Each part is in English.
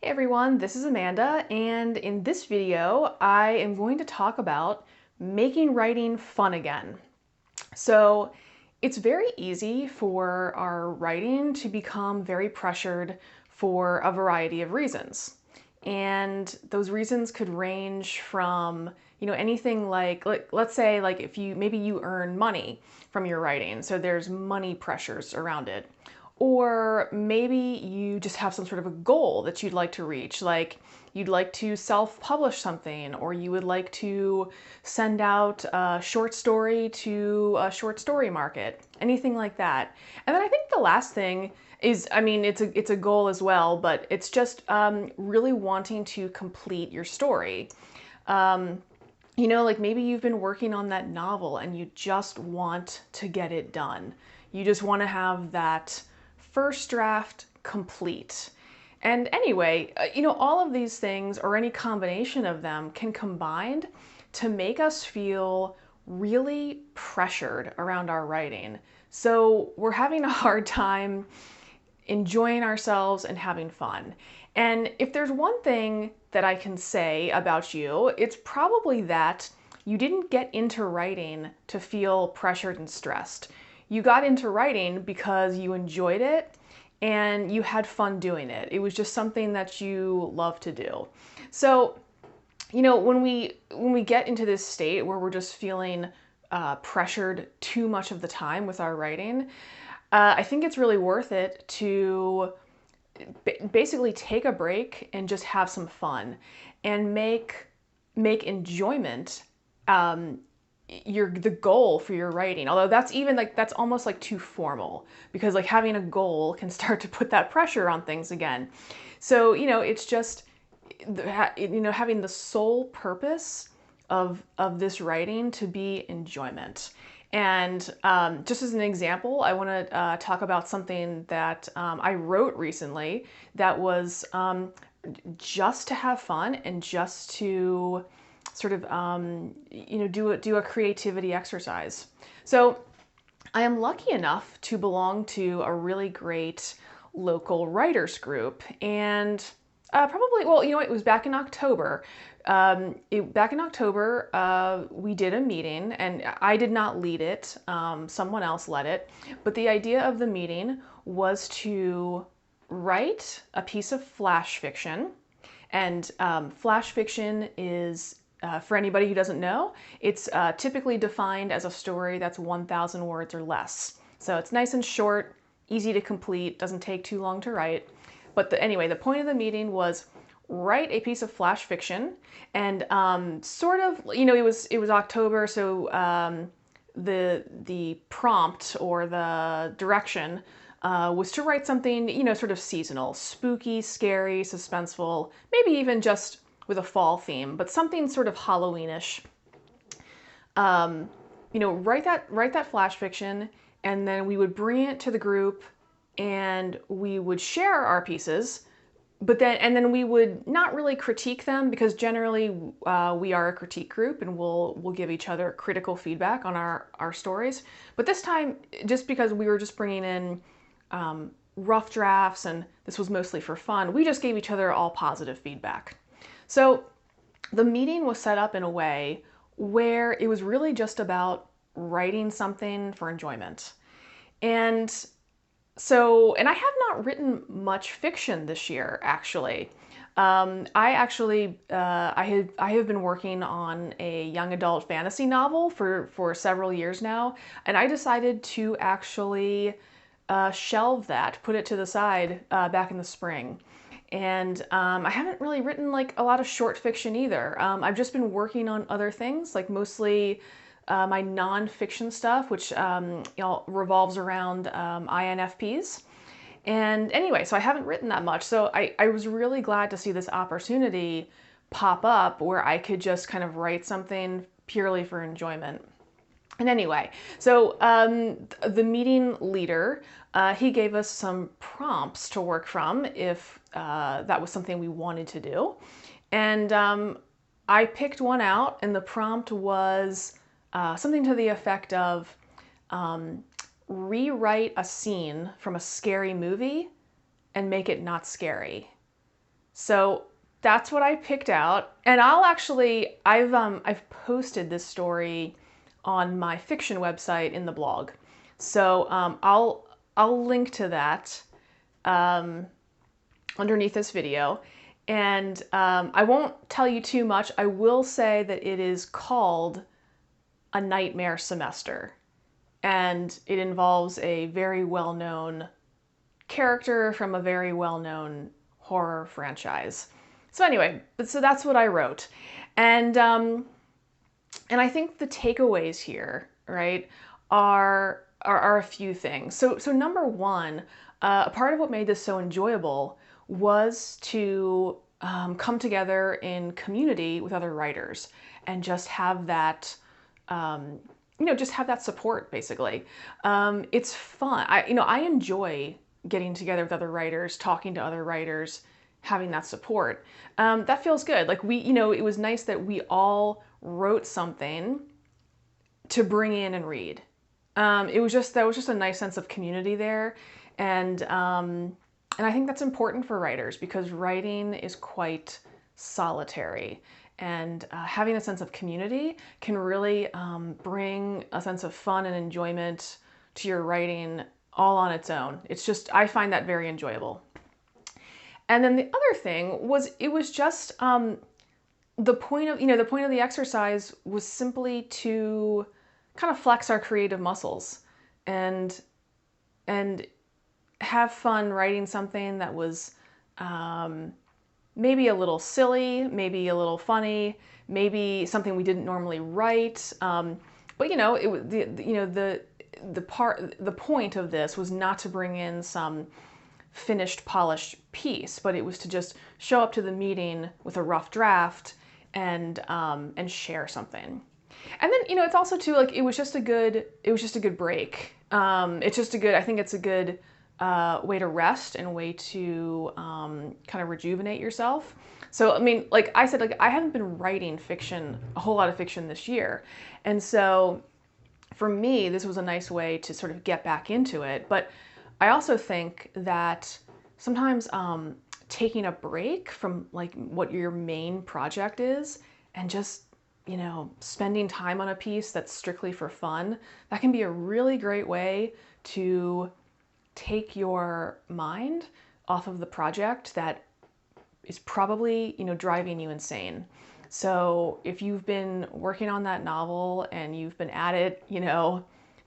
Hey everyone, this is Amanda, and in this video, I am going to talk about making writing fun again. So, it's very easy for our writing to become very pressured for a variety of reasons. And those reasons could range from, anything like let's say like if you maybe you earn money from your writing, so there's money pressures around it. Or maybe you just have some sort of a goal that you'd like to reach, like you'd like to self-publish something, or you would like to send out a short story to a short story market, anything like that. And then I think the last thing is, I mean, it's a goal as well, but it's just really wanting to complete your story. Um, like maybe you've been working on that novel and you just want to get it done. You just want to have that first draft complete. And anyway, all of these things or any combination of them can combine to make us feel really pressured around our writing. So we're having a hard time enjoying ourselves and having fun. And if there's one thing that I can say about you, it's probably that you didn't get into writing to feel pressured and stressed. You got into writing because you enjoyed it and you had fun doing it. It was just something that you love to do. So, when we get into this state where we're just feeling pressured too much of the time with our writing, I think it's really worth it to basically take a break and just have some fun and make enjoyment the goal for your writing. Although that's almost like too formal, because like having a goal can start to put that pressure on things again. So it's just having the sole purpose of this writing to be enjoyment. And just as an example, I want to talk about something that I wrote recently that was just to have fun and just to sort of do a creativity exercise. So I am lucky enough to belong to a really great local writers group, and probably, well, it was back in October. Back in October, we did a meeting, and I did not lead it. Someone else led it. But the idea of the meeting was to write a piece of flash fiction. And flash fiction is, for anybody who doesn't know, it's typically defined as a story that's 1,000 words or less. So it's nice and short, easy to complete, doesn't take too long to write. But anyway, the point of the meeting was write a piece of flash fiction, and sort of, it was October, so the prompt or the direction was to write something, sort of seasonal, spooky, scary, suspenseful, maybe even just with a fall theme, but something sort of Halloweenish. Write that flash fiction, and then we would bring it to the group, and we would share our pieces. But then we would not really critique them, because generally we are a critique group and we'll give each other critical feedback on our stories. But this time, just because we were just bringing in rough drafts and this was mostly for fun, we just gave each other all positive feedback. So the meeting was set up in a way where it was really just about writing something for enjoyment. And I have not written much fiction this year, actually. I have been working on a young adult fantasy novel for several years now, and I decided to actually shelve that, put it to the side back in the spring. And I haven't really written like a lot of short fiction either. I've just been working on other things, like mostly my nonfiction stuff, which revolves around INFPs. And anyway, so I haven't written that much. So I was really glad to see this opportunity pop up where I could just kind of write something purely for enjoyment. And anyway, so the meeting leader, he gave us some prompts to work from if that was something we wanted to do. And I picked one out, and the prompt was something to the effect of rewrite a scene from a scary movie and make it not scary. So that's what I picked out. And I've posted this story on my fiction website in the blog. So I'll link to that underneath this video. And I won't tell you too much. I will say that it is called A Nightmare Semester. And it involves a very well-known character from a very well-known horror franchise. So anyway, so that's what I wrote. And I think the takeaways here, right, are a few things. So number one, a part of what made this so enjoyable was to come together in community with other writers and just have that, just have that support, basically. It's fun. I enjoy getting together with other writers, talking to other writers, having that support. That feels good. Like it was nice that we all wrote something to bring in and read. That was just a nice sense of community there, and I think that's important for writers because writing is quite solitary, and having a sense of community can really bring a sense of fun and enjoyment to your writing all on its own. I find that very enjoyable. And then the other thing was, it was just the point of the exercise was simply to kind of flex our creative muscles and have fun writing something that was maybe a little silly, maybe a little funny, maybe something we didn't normally write. But the point of this was not to bring in some finished, polished piece, but it was to just show up to the meeting with a rough draft and share something. And then it's also too, like, it was just a good break. I think it's a good way to rest and a way to kind of rejuvenate yourself. So I mean, like I said, like I haven't been writing a whole lot of fiction this year, and so for me this was a nice way to sort of get back into it. But I also think that sometimes taking a break from like what your main project is and just spending time on a piece that's strictly for fun, that can be a really great way to take your mind off of the project that is probably driving you insane. So if you've been working on that novel and you've been at it,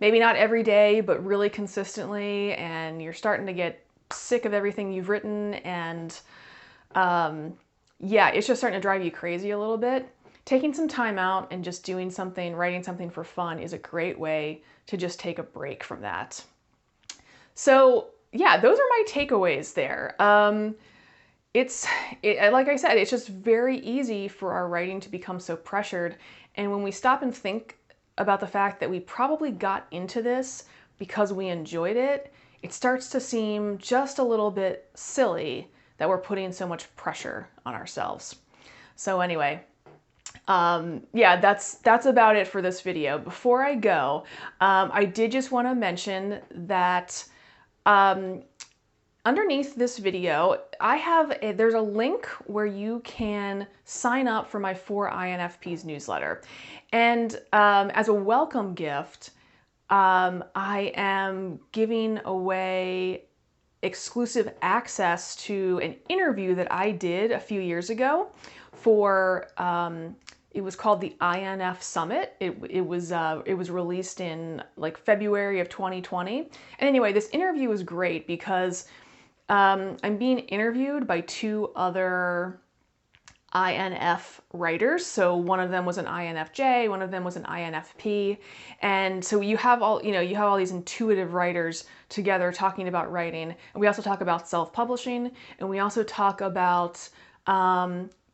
maybe not every day, but really consistently, and you're starting to get sick of everything you've written, and it's just starting to drive you crazy a little bit, taking some time out and just writing something for fun is a great way to just take a break from that. So yeah, those are my takeaways there. Like I said, it's just very easy for our writing to become so pressured. And when we stop and think about the fact that we probably got into this because we enjoyed it, it starts to seem just a little bit silly that we're putting so much pressure on ourselves. So anyway, that's about it for this video. Before I go, I did just want to mention that underneath this video, there's a link where you can sign up for my 4 INFPs newsletter. And as a welcome gift, I am giving away exclusive access to an interview that I did a few years ago for it was called the INF Summit. It was released in like February of 2020. And anyway, this interview was great because I'm being interviewed by 2 other INF writers. So one of them was an INFJ, one of them was an INFP. And so you have all these intuitive writers together talking about writing. And we also talk about self-publishing, and we also talk about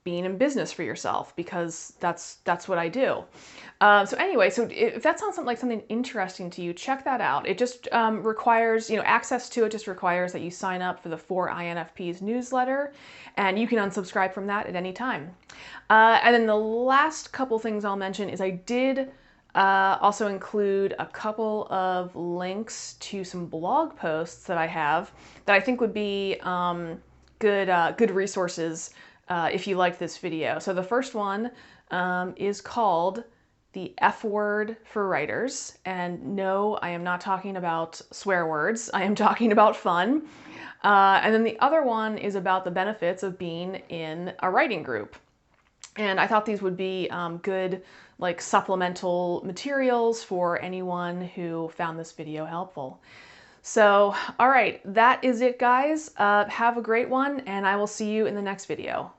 being in business for yourself, because that's what I do. So anyway, so if that sounds like something interesting to you, check that out. It just requires, access to it just requires that you sign up for the 4 INFPs newsletter, and you can unsubscribe from that at any time. And then the last couple things I'll mention is I did also include a couple of links to some blog posts that I have that I think would be good resources if you like this video. So the first one is called The F Word for Writers. And no, I am not talking about swear words. I am talking about fun. And then the other one is about the benefits of being in a writing group. And I thought these would be good like supplemental materials for anyone who found this video helpful. So, all right, that is it, guys. Have a great one, and I will see you in the next video.